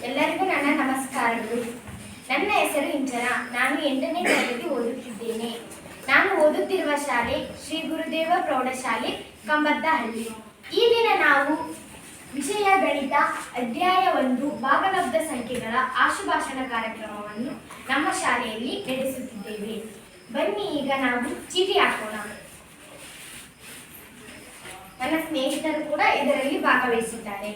ಎಲ್ಲರಿಗೂ ನನ್ನ ನಮಸ್ಕಾರಗಳು. ನನ್ನ ಹೆಸರು ಇಂಚನ. ನಾನು 8ನೇ ತರಗತಿ ಓದುತ್ತಿದ್ದೇನೆ. ನಾನು ಓದುತ್ತಿರುವ ಶಾಲೆ ಶ್ರೀ ಗುರುದೇವ ಪ್ರೌಢಶಾಲೆ ಕಂಬತ್ತಹಳ್ಳಿ. ಈ ದಿನ ನಾವು ವಿಷಯ ಗಣಿತ ಅಧ್ಯಾಯ 1 ಭಾಗಲಬ್ಧ ಸಂಖ್ಯೆಗಳ ಆಶುಭಾಷಣ ಕಾರ್ಯಕ್ರಮವನ್ನು ನಮ್ಮ ಶಾಲೆಯಲ್ಲಿ ನಡೆಸುತ್ತಿದ್ದೇವೆ. ಬನ್ನಿ ಈಗ ನಾವು ಚೀಟಿ ಹಾಕೋಣ. ನನ್ನ ಸ್ನೇಹಿತರು ಕೂಡ ಇದರಲ್ಲಿ ಭಾಗವಹಿಸಿದ್ದಾರೆ.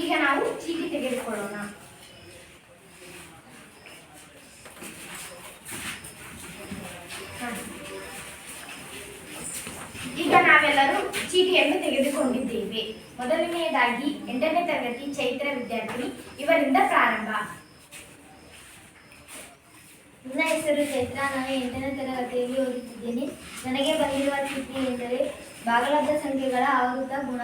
ಈಗ ನಾವು ಚೀಟಿ ತೆಗೆದುಕೊಳ್ಳೋಣ. ಈಗ ನಾವೆಲ್ಲರೂ ಚೀಟಿಯನ್ನು ತೆಗೆದುಕೊಂಡಿದ್ದೇವೆ. ಮೊದಲನೆಯದಾಗಿ 8ನೇ ತರಗತಿ ಚೈತ್ರ ವಿದ್ಯಾರ್ಥಿನಿ, ಇವರಿಂದ ಪ್ರಾರಂಭ. ನನ್ನ ಹೆಸರು ಚೈತ್ರ. ನಾನು 8ನೇ ತರಗತಿಯಲ್ಲಿ ಓದುತ್ತಿದ್ದೇನೆ. ನನಗೆ ಬಂದಿರುವ ಚೀಟಿ ಎಂದರೆ ಭಾಗಲಬ್ಧ ಸಂಖ್ಯೆಗಳ ಆವೃತ ಗುಣ.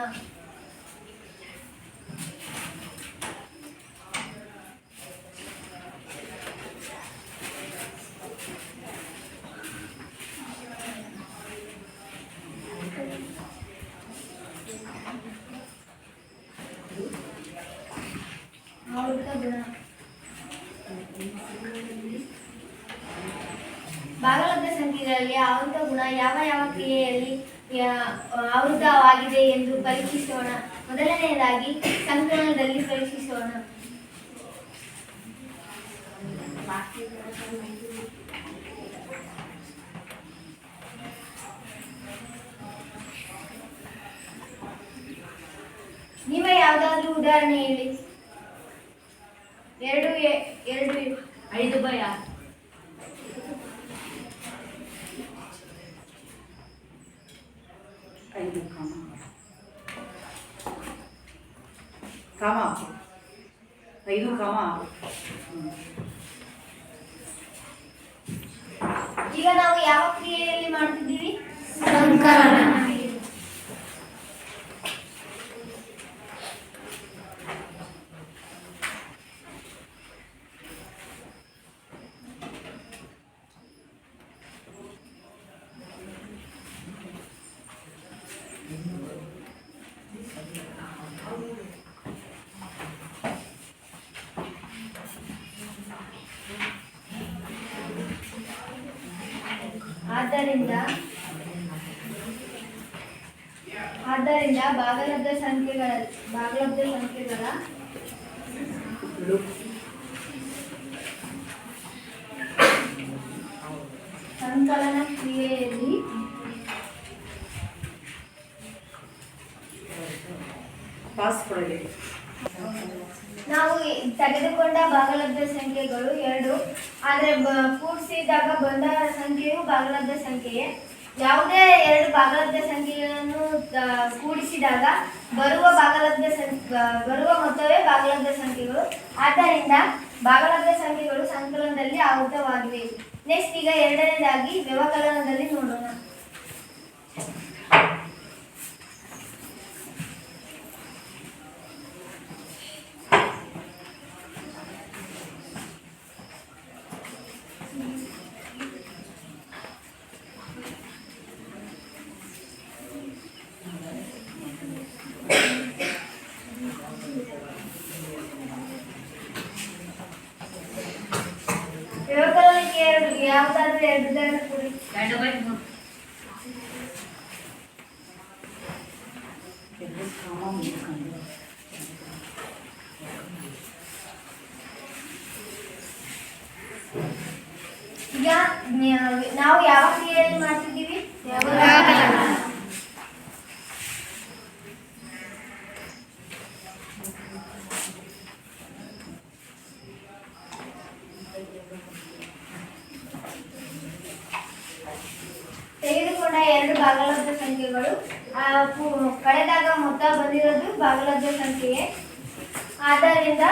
ಭಾಗಲಬ್ಧ ಸಂಖ್ಯೆಗಳಲ್ಲಿ ಆವೃತ ಗುಣ ಯಾವ ಯಾವ ಕ್ರಿಯೆಯಲ್ಲಿ ಆವೃತವಾಗಿದೆ ಎಂದು ಪರೀಕ್ಷಿಸೋಣ. ಮೊದಲನೆಯದಾಗಿ ಸಂಕಲನದಲ್ಲಿ ಪರೀಕ್ಷಿಸೋಣ. ನೀವು ಯಾವುದಾದ್ರೂ ಉದಾಹರಣೆ ಹೇಳಿ. 2 5/6. ಈಗ ನಾವು ಯಾವ ಕ್ರಿಯೆಯಲ್ಲಿ ಮಾಡ್ತಿದ್ದೀವಿ? ಸಂಕಲನ. ಆದ್ದರಿಂದ ಭಾಗಲಬ್ಧ ಸಂಖ್ಯೆಗಳ ಸಂಕಲನ ಕ್ರಿಯೆಯಲ್ಲಿ ನಾವು ತೆಗೆದುಕೊಂಡ ಭಾಗಲಬ್ಧ ಸಂಖ್ಯೆಗಳು 2, ಆದರೆ ಕೂಡಿಸಿದಾಗ ಬಂದ ಸಂಖ್ಯೆಯು ಭಾಗಲಬ್ಧ ಸಂಖ್ಯೆಯೇ. ಯಾವುದೇ 2 ಭಾಗಲಬ್ಧ ಸಂಖ್ಯೆಗಳನ್ನು ಕೂಡಿಸಿದಾಗ ಬರುವ ಮೊತ್ತವೇ ಭಾಗಲಬ್ಧ ಸಂಖ್ಯೆಗಳು. ಆದ್ದರಿಂದ ಭಾಗಲಬ್ಧ ಸಂಖ್ಯೆಗಳು ಸಂಕಲನದಲ್ಲಿ ಆವೃತವಾಗಿವೆ. ನೆಕ್ಸ್ಟ್ ಈಗ 2ನೇದಾಗಿ ವ್ಯವಕಲನದಲ್ಲಿ ನೋಡೋಣ. ವ್ಯವಕಲನಕ್ಕೆ ಯಾವುದಾದ್ರೂ 2 ಉದಾಹರಣೆ ಕೊಡಿ. 2/3. ಈಗ ನಾವು ಯಾವ ಕ್ರಿಯೆಯಲ್ಲಿ ಮಾಡ್ತಿದ್ದೀವಿ? ವ್ಯವಕಲನ. ತೆಗೆದುಕೊಂಡ 2 ಭಾಗಲಬ್ಧ ಸಂಖ್ಯೆಗಳು ಕಳೆದಾಗ ಮೊತ್ತ ಬಂದಿರೋದು ಭಾಗಲಬ್ಧ ಸಂಖ್ಯೆಯೇ. ಆದ್ದರಿಂದ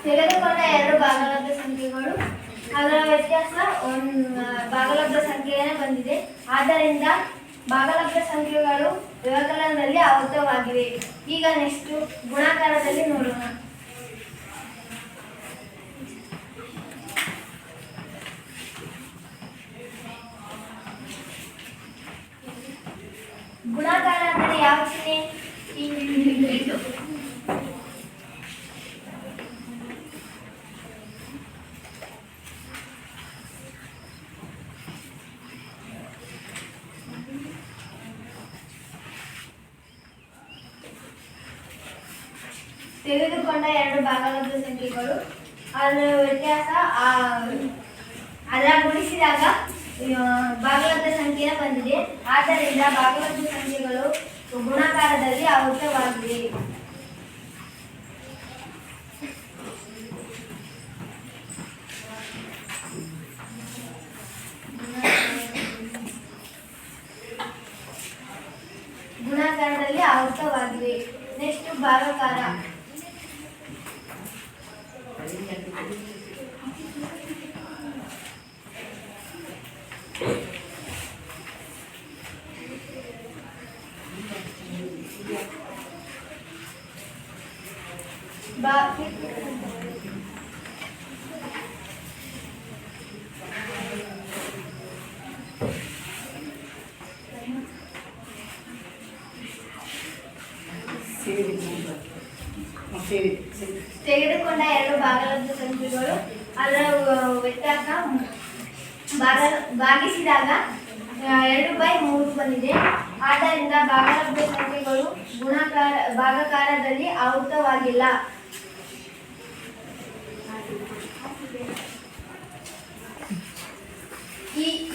ತೆಗೆದುಕೊಂಡ ಎರಡು ಭಾಗಲಬ್ಧ ಸಂಖ್ಯೆಗಳು ಅದರ ವ್ಯತ್ಯಾಸ ಭಾಗಲಬ್ಧ ಸಂಖ್ಯೆಯೇ ಬಂದಿದೆ. ಆದ್ದರಿಂದ ಭಾಗಲಬ್ಧ ಸಂಖ್ಯೆಗಳು ವ್ಯವಕಲನದಲ್ಲಿ ಆವೃತವಾಗಿವೆ. ಈಗ ನೆಕ್ಸ್ಟ್ ಗುಣಾಕಾರದಲ್ಲಿ ನೋಡೋಣ. ಗುಣಾಕಾರ ಅಂದರೆ ಯಾವ ಚಿಹ್ನೆ? ತೆಗೆದುಕೊಂಡ ಎರಡು ಭಾಗಲಬ್ಧ ಸಂಖ್ಯೆಗಳು ಅದರ ವ್ಯತ್ಯಾಸ ಅದರ ಗುಣಿಸಿದಾಗ ಭಾಗಲಬ್ಧ ಸಂಖ್ಯೆಯ ಬಂದಿದೆ. ಆದ್ದರಿಂದ ಭಾಗಲಬ್ಧ ಸಂಖ್ಯೆಗಳು ಗುಣಾಕಾರದಲ್ಲಿ ಆವೃತವಾಗಿವೆ. ಗುಣಾಕಾರದಲ್ಲಿ ಆವೃತವಾಗಿವೆ. ನೆಕ್ಸ್ಟ್ ಭಾಗಾಕಾರ. ತೆಗೆದುಕೊಂಡ ಎರಡು ಭಾಗಲಬ್ಧ ಸಂಖ್ಯೆಗಳು ಅದರ ವ್ಯತ್ಯಾಸ ಭಾಗಿಸಿದಾಗ 2/3 ಬಂದಿದೆ. ಆದ್ದರಿಂದ ಭಾಗಲಬ್ಧ ಸಂಖ್ಯೆಗಳು ಭಾಗಾಕಾರದಲ್ಲಿ ಆವೃತವಾಗಿಲ್ಲ.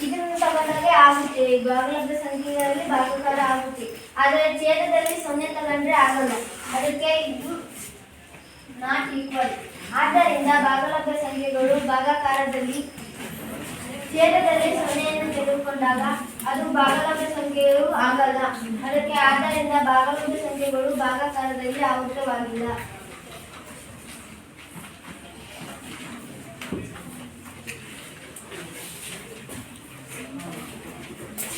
ಇದನ್ನು ತಗೊಂಡಾಗೆ ಆಗುತ್ತೆ. ಭಾಗಲಬ್ಧ ಸಂಖ್ಯೆಗಳಲ್ಲಿ ಭಾಗಾಕಾರ ಆಗುತ್ತೆ. ಆದರೆ ಛೇದದಲ್ಲಿ 0 ತಗೊಂಡ್ರೆ ಆಗಲ್ಲ. ಅದಕ್ಕೆ ಇದು ನಾಟ್ ಈಕ್ವಲ್. ಆದ್ದರಿಂದ ಭಾಗಲಬ್ಧ ಸಂಖ್ಯೆಗಳು ಭಾಗಾಕಾರದಲ್ಲಿ ಛೇದದಲ್ಲಿ 0ಯನ್ನು ತೆಗೆದುಕೊಂಡಾಗ ಅದು ಭಾಗಲಬ್ಧ ಸಂಖ್ಯೆಗಳು ಆಗಲ್ಲ. ಆದ್ದರಿಂದ ಭಾಗಲಬ್ಧ ಸಂಖ್ಯೆಗಳು ಭಾಗಾಕಾರದಲ್ಲಿ ಆವೃತವಾಗಿಲ್ಲ.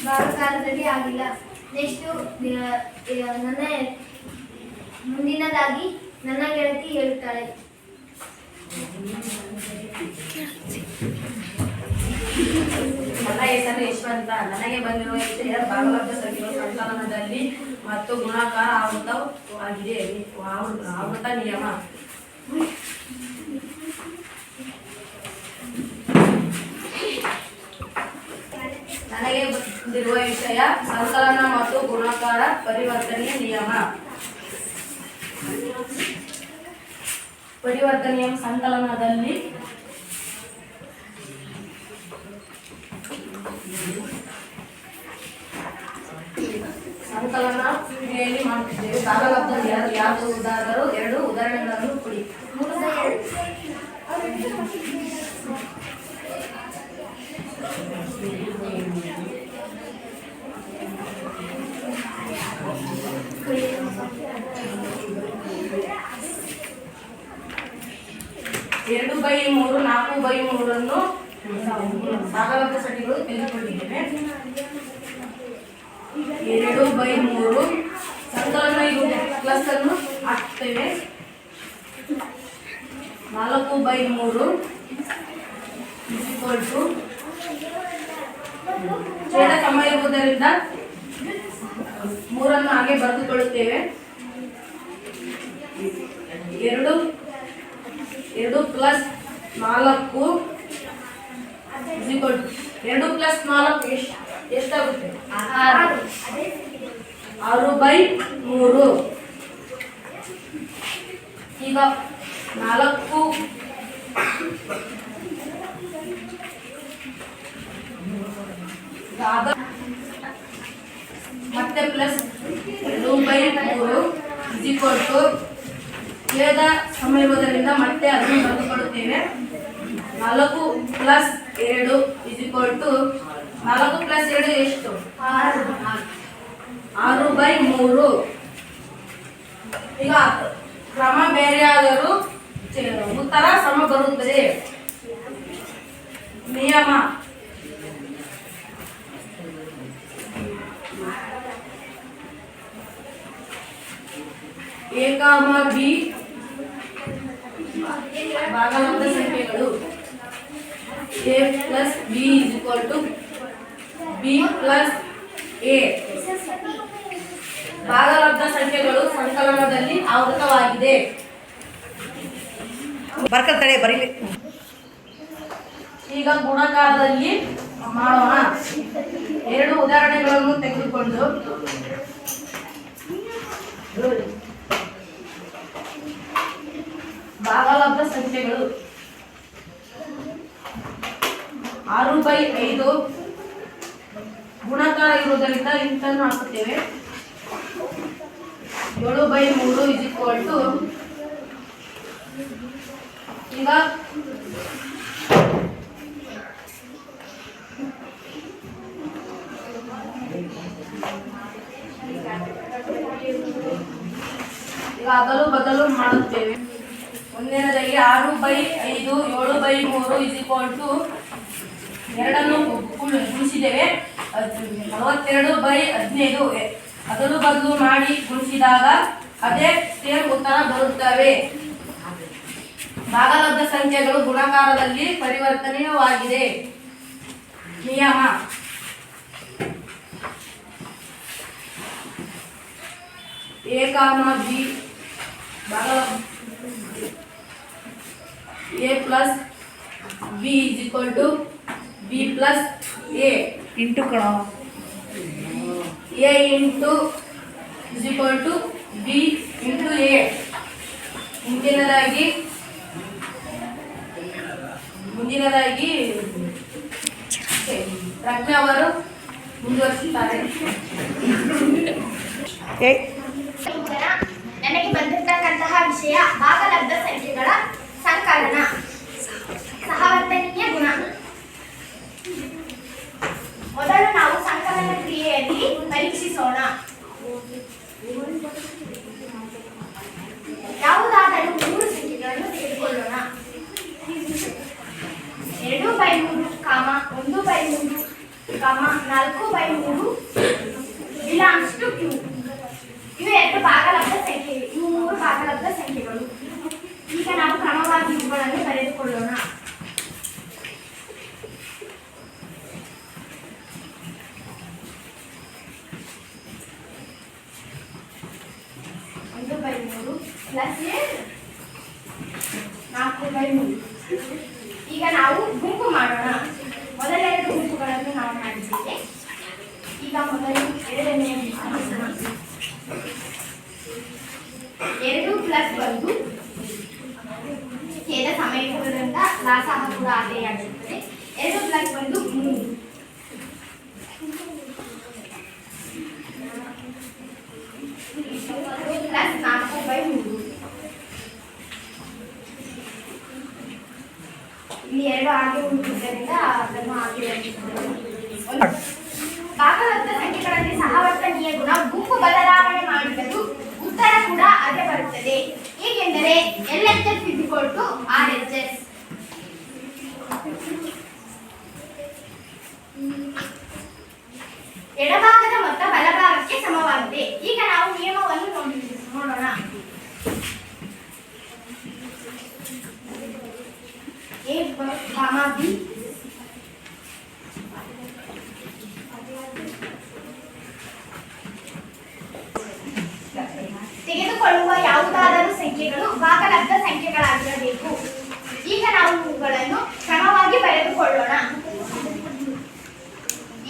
ಭಾಗಾಕಾರದಲ್ಲಿ ಆಗಿಲ್ಲ. ನೆಕ್ಸ್ಟ್ ನನ್ನ ಮುಂದಿನದಾಗಿ ನನ್ನ ಗೆಳತಿ ಹೇಳುತ್ತಾಳೆ. ನನ್ನ ಹೆಸರು ಯಶವಂತ. ನನಗೆ ಬಂದಿರುವ ವಿಷಯ ಭಾಗಲಬ್ಧ ಸಂಖ್ಯೆಗಳು ಸಂಕಲನದಲ್ಲಿ ಮತ್ತು ಗುಣಾಕಾರ ಆವೃತವಾಗಿದೆ. ಆವೃತ ನಿಯಮ. ನನಗೆ ಬಂದಿರುವ ವಿಷಯ ಸಂಕಲನ ಮತ್ತು ಗುಣಾಕಾರ ಪರಿವರ್ತನೆಯ ನಿಯಮ. ಪರಿವರ್ತನೆಯ ಸಂಕಲನದಲ್ಲಿ ಸಂಕಲನ ಕ್ರಿಯೆಯಲ್ಲಿ ಮಾಡುತ್ತಿದ್ದೇವೆ. ಭಾಗಲಬ್ಧ ಯಾವುದಾದರೂ 2 ಉದಾಹರಣೆಗಳನ್ನು ಕೊಡಿ. ಎರಡು ಬೈ 3 4/3 ಭಾಗಲಬ್ಧ ಸಂಖ್ಯೆಗಳು ತೆಗೆದುಕೊಂಡಿದ್ದೇವೆ. 2/3 ಸಂಕಲನ ಇದು ಪ್ಲಸ್ ಅನ್ನು ಹಾಕ್ತೇವೆ. 4/3 ಛೇದ ಸಮ ಇರುವುದರಿಂದ 3 ಹಾಗೆ ಬರೆದುಕೊಳ್ಳುತ್ತೇವೆ. 2 + 4 2 + 4 ಎಷ್ಟಾಗುತ್ತೆ? 6/3. ಈಗ 4 ಮತ್ತೆ ಪ್ಲಸ್ 2/3 ಛೇದ ಸಮ ಇರುವುದರಿಂದ ಮತ್ತೆ ಅದನ್ನು ಬರೆದುಕೊಳ್ಳುತ್ತೇವೆ. 4 + 2 4 + 2 ಎಷ್ಟು? 6/3. ಈಗ ಕ್ರಮ ಬೇರೆಯಾದರೂ ಉತ್ತರ ಸಮ ಬರುತ್ತದೆ. ನಿಯಮ A, B ಭಾಗಲಬ್ಧ ಸಂಖ್ಯೆಗಳು A plus B is equal to B plus A. ಭಾಗಲಬ್ಧ ಸಂಖ್ಯೆಗಳು ಸಂಕಲನದಲ್ಲಿ ಆವೃತವಾಗಿದೆ. ಬರ್ಕತ್ತಡೆ ಬರೀಲಿ. ಈಗ ಗುಣಾಕಾರದಲ್ಲಿ ಮಾಡೋಣ. ಎರಡು ಉದಾಹರಣೆಗಳನ್ನು ತೆಗೆದುಕೊಂಡು ಭಾಗಲಬ್ಧ ಸಂಖ್ಯೆಗಳು 6/5 ಗುಣಾಕಾರ ಇರುವುದರಿಂದ ಇಂಟನ್ನು ಹಾಕುತ್ತೇವೆ. 7/3 is equal to ಈಗ ಅದಲು ಬದಲು ಮಾಡುತ್ತೇವೆ. ಒಂದನೇದಾಗಿ 6/5 7/3 is equal to ಎರಡನ್ನು ಗುಣಿಸಿದ್ದೇವೆ. 42/15 ಅದಲು ಬದಲು ಮಾಡಿ ಗುಣಿಸಿದಾಗ ಅದೇ ಸೇಮ್ ಉತ್ತರ ಬರುತ್ತವೆ. ಭಾಗಲಬ್ಧ ಸಂಖ್ಯೆಗಳು ಗುಣಾಕಾರದಲ್ಲಿ ಪರಿವರ್ತನೀಯವಾಗಿದೆ. ನಿಯಮ A, B ಭಾಗಲಬ್ಧ A plus B is equal to B plus A into ಕಣ. A into is equal to B into A. ಮುಂದಿನದಾಗಿ ಪ್ರಜ್ಞೆ ಅವರು ಮುಂದುವರಿಸುತ್ತಾರೆ. ನನಗೆ ಬಂದಿರತಕ್ಕಂತಹ ವಿಷಯ ಭಾಗಲಬ್ಧ ಸಂಖ್ಯೆಗಳ ಸಂಕಲನ ಸಹವರ್ತನೀಯ ಗುಣ. ಮೊದಲು ನಾವು ಸಂಕಲನ ಕ್ರಿಯೆಯಲ್ಲಿ ಪರೀಕ್ಷಿಸೋಣ. ಯಾವುದಾದರೂ 3 ಸಂಖ್ಯೆಗಳನ್ನು ತೆಗೆದುಕೊಳ್ಳೋಣ. 2/3, 1/3, 4/3 belongs to Q. ಇವು ಎರಡು ಭಾಗಲಬ್ಧ ಸಂಖ್ಯೆಗಳು. ಇವು 3 ಭಾಗಲಬ್ಧ ಸಂಖ್ಯೆಗಳು. ಈಗ ನಾವು ಕ್ರಮವಾಗಿ ಇವುಗಳನ್ನು ಬರೆದುಕೊಳ್ಳೋಣ. ಪ್ಲಸ್ 4/3. ಈಗ ನಾವು ಗುಂಪು ಮಾಡೋಣ. ಮೊದಲೆರಡು ಗುಂಪುಗಳನ್ನು ನಾವು ಮಾಡಿದ್ದೇವೆ. ಈಗ ಮೊದಲು ಎರಡನೆಯ ಗುಂಪು 2 ಪ್ಲಸ್ 1 ಛೇದ ಸಮಯದಿಂದ ಲಾಸಹ ಕೂಡ ಅದೇ ಆಗಿರುತ್ತದೆ. 2 ಪ್ಲಸ್ 1 3 ಪ್ಲಸ್ 4/3. ಇಲ್ಲಿ 2 ಹಾಗೆ ಉಳಿದಿದ್ದರಿಂದ ಅದನ್ನು ಹಾಗೆ ಭಾಗಲಬ್ಧ ಸಂಖ್ಯೆಗಳಲ್ಲಿ ಸಹವರ್ತನೀಯ ಗುಣ ಗುಂಪು ಬದಲಾವಣೆ ಮಾಡಿದರೂ ಉತ್ತರ ಕೂಡ ಅದೇ ಬರುತ್ತದೆ. ಏಕೆಂದರೆ LHS RHS. ಎಡಭಾಗದ ಮೊತ್ತ ಬಲಭಾಗಕ್ಕೆ ಸಮವಾಗಿದೆ. ಈಗ ನಾವು ನಿಯಮವನ್ನು ನೋಡೋಣ. A, B ತೆಗೆದುಕೊಳ್ಳುವ ಯಾವುದಾದರೂ ಸಂಖ್ಯೆಗಳು ಭಾಗಲಬ್ಧ ಸಂಖ್ಯೆಗಳಾಗಿರಬೇಕು. ಈಗ ನಾವು ಇವುಗಳನ್ನು ಕ್ರಮವಾಗಿ ಬರೆದುಕೊಳ್ಳೋಣ.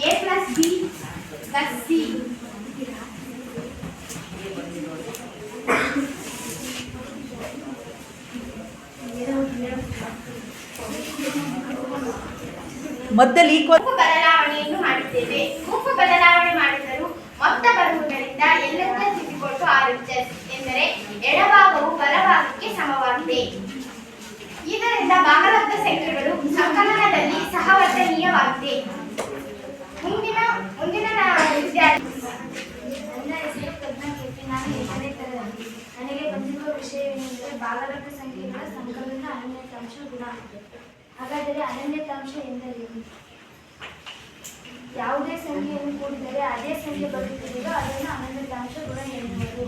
A plus B plus C ಮಧ್ಯದಲ್ಲಿ ಗುಂಪು ಬದಲಾವಣೆಯನ್ನು ಮಾಡಿದ್ದೇವೆ. ಗುಂಪು ಬದಲಾವಣೆ ಮಾಡಿದರೂ ಮೊತ್ತ ಬರುವುದರಿಂದ LHS RHS ಎಂದರೆ ಎಡಭಾಗವು ಬಲಭಾಗಕ್ಕೆ ಸಮವಾಗಿದೆ. ಇದರಿಂದ ಭಾಗಲಬ್ಧ ಸಂಖ್ಯೆಗಳು ಸಂಕಲನದಲ್ಲಿ ಸಹವರ್ತನೀಯವಾಗಿದೆ. ಮುಂದಿನ ವಿದ್ಯಾರ್ಥಿ. ನನ್ನ ಹೆಸರು ಪ್ರಜ್ಞಾ ಕೆಪಿ. ನಾನು 8ನೇ ತರಗತಿ. ನನಗೆ ಬಂದಿರುವ ವಿಷಯವೇನೆಂದರೆ ಭಾಗಲಬ್ಧ ಸಂಖ್ಯೆಗಳ ಸಂಕಲನ ಅನನ್ಯತಾಂಶ ಗುಣ. ಹಾಗಾದರೆ ಅನನ್ಯತಾಂಶ ಎಂದರೇನು? ಯಾವುದೇ ಸಂಖ್ಯೆಯನ್ನು ಕೂಡಿದರೆ ಅದೇ ಸಂಖ್ಯೆ ಬರುತ್ತದೆಯೋ ಅದನ್ನು ಅನನ್ಯತಾಂಶ ಗುಣ ಎನ್ನುವರು.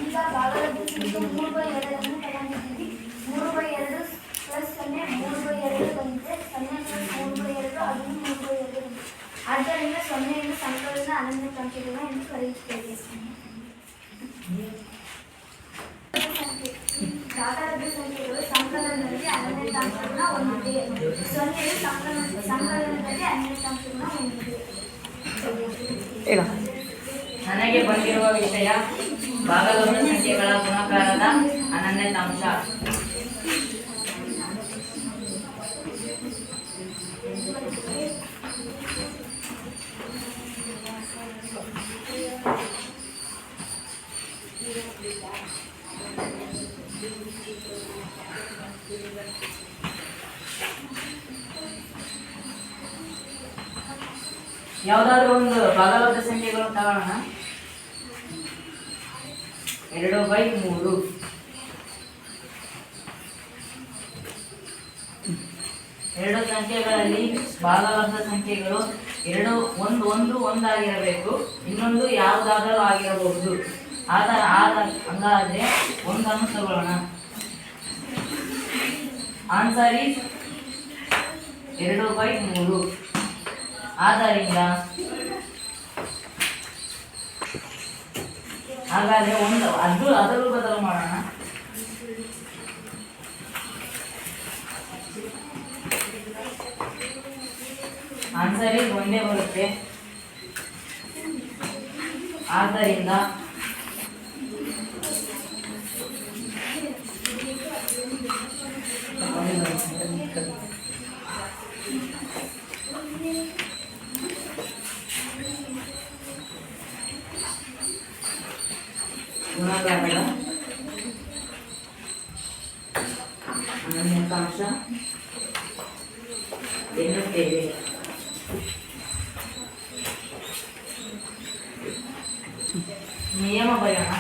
ಈಗ ಭಾಗಲಬ್ಧ ಸಂಖ್ಯೆ 3/2 ಅನ್ನು ತಗೊಂಡಿದ್ದೀವಿ. 3/2 ಪ್ಲಸ್ 0 3/2 ಬಂದಿದೆ. 0 ಪ್ಲಸ್ 3/2 ಅದನ್ನು 3/2. ಆದ್ದರಿಂದ 0ಯನ್ನು ಸಂಕಲನ ಅನನ್ಯತಾಂಶಗುಣ ಎಂದು ಕರೆಯುತ್ತೇವೆ. ಭಾಗಲಬ್ಧ ಸಂಖ್ಯೆಗಳು ಸಂಕಲನದಲ್ಲಿ ಅನನ್ಯತಾಂಶಗುಣ ಹೊಂದಿದೆ. 0ಯು ಸಂಕಲನದಲ್ಲಿ ಅನನ್ಯತಾಂಶಗುಣ ಹೊಂದಿದೆ. ಹೇಳು. ನನಗೆ ಬಂದಿರುವ ವಿಷಯ ಭಾಗಲಬ್ಧ ಸಂಖ್ಯೆಗಳ ಗುಣಕಾರದ ಅನನ್ಯತಾಂಶ. ಯಾವುದಾದ್ರೂ ಒಂದು ಭಾಗಲಬ್ಧ ಸಂಖ್ಯೆಗಳು ತಗೋಣ. 2/3. ಎರಡು ಸಂಖ್ಯೆಗಳಲ್ಲಿ ಭಾಗಲಬ್ಧ ಸಂಖ್ಯೆಗಳು ಒಂದು ಒಂದಾಗಿರಬೇಕು, ಇನ್ನೊಂದು ಯಾವುದಾದರೂ ಆಗಿರಬಹುದು. ಹಂಗಾದ್ರೆ ಒಂದನ್ನು ತಗೊಳ್ಳೋಣ. Answer is 2/3. ಆದ್ದರಿಂದ ಹಾಗಾದ್ರೆ ಅದರಲ್ಲೂ ಬದಲು ಮಾಡೋಣ. ಆನ್ಸರ್ ಈಸ್ ಒಂದೇ ಬರುತ್ತೆ. ಆದ್ದರಿಂದ ಗುಣಕಾರದ ಅನನ್ಯತಾಂಶ ಎನ್ನುತ್ತೇವೆ. ನಿಯಮ ಬರೆಯೋಣ.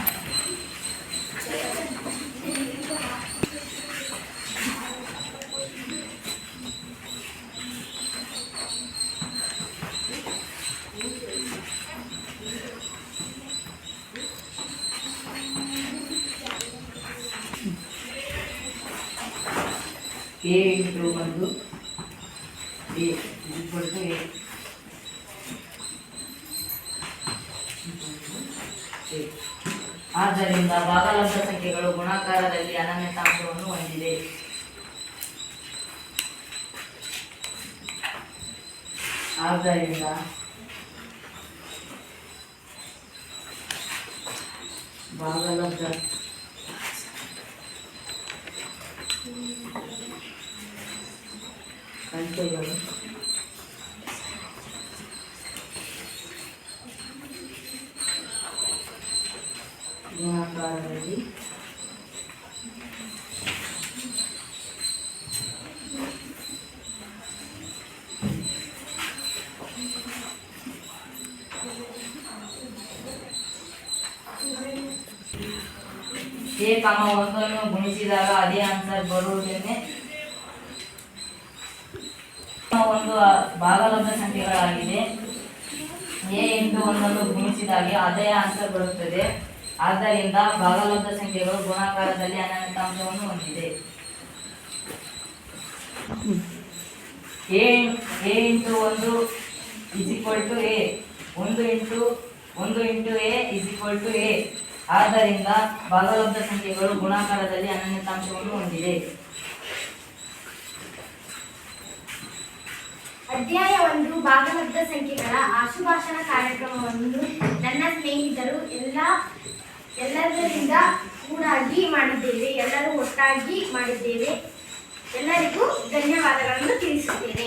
A into 1 A equal to A. ಆದ್ದರಿಂದ ಭಾಗಲಬ್ಧ ಸಂಖ್ಯೆಗಳು ಗುಣಾಕಾರದಲ್ಲಿ ಅನನ್ಯತಾಂಶವನ್ನು ಹೊಂದಿದೆ. ಆದ್ದರಿಂದ ಭಾಗಲಬ್ಧ ಸಂಖ್ಯೆಗಳು ಗುಣಾಕಾರದಲ್ಲಿ A, 1 ಗುಣಿಸಿದಾಗ ಅದೇ ಆನ್ಸರ್ ಬರುವುದನ್ನೇ ಒಂದು ಭಾಗಲಬ್ಧ ಸಂಖ್ಯೆಗಳಾಗಿದೆ. A into 1 ಗುಣಿಸಿದಾಗ ಅದೇ ಆನ್ಸರ್ ಬರುತ್ತದೆ. ಆದ್ದರಿಂದ ಭಾಗಲಬ್ಧ ಸಂಖ್ಯೆಗಳು ಗುಣಾಕಾರದಲ್ಲಿ ಅನನ್ಯತಾಂಶವನ್ನು ಹೊಂದಿದೆ. A into 1 is equal to A. 1 into A is equal to A. ಆದ್ದರಿಂದ ಭಾಗಲಬ್ಧ ಸಂಖ್ಯೆಗಳು ಗುಣಾಕಾರದಲ್ಲಿ ಅನನ್ಯತಾಂಶವನ್ನು ಹೊಂದಿದೆ. ಅಧ್ಯಾಯ 1 ಭಾಗಲಬ್ಧ ಸಂಖ್ಯೆಗಳ ಆಶುಭಾಷಣ ಕಾರ್ಯಕ್ರಮವನ್ನು ನನ್ನ ಸ್ನೇಹಿತರು ಎಲ್ಲರಿಂದ ಎಲ್ಲರೂ ಒಟ್ಟಾಗಿ ಮಾಡಿದ್ದೇವೆ. ಎಲ್ಲರಿಗೂ ಧನ್ಯವಾದಗಳನ್ನು ತಿಳಿಸುತ್ತೇನೆ.